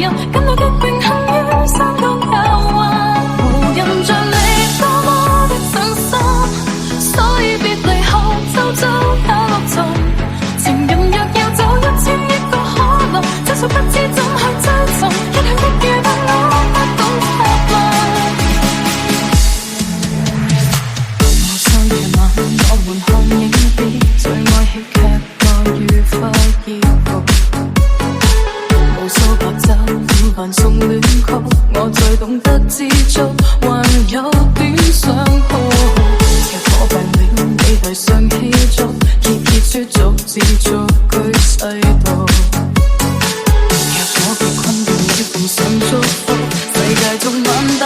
任，跟我極榮幸於山高有環，無人像你多麼的真心，所以別離後周遭也落沉。情人若要走1000億個可能，真相不知怎去追尋，一向的遇到我不懂策略。無數夜晚我們看影片，最愛戲劇內愉快結局，無數白晝午飯送戀曲，我最懂得知足，還有點想哭。若我病了，你遞上氣燭，結書逐字逐句細讀。若我被困住，你奉上祝福，世界中萬大。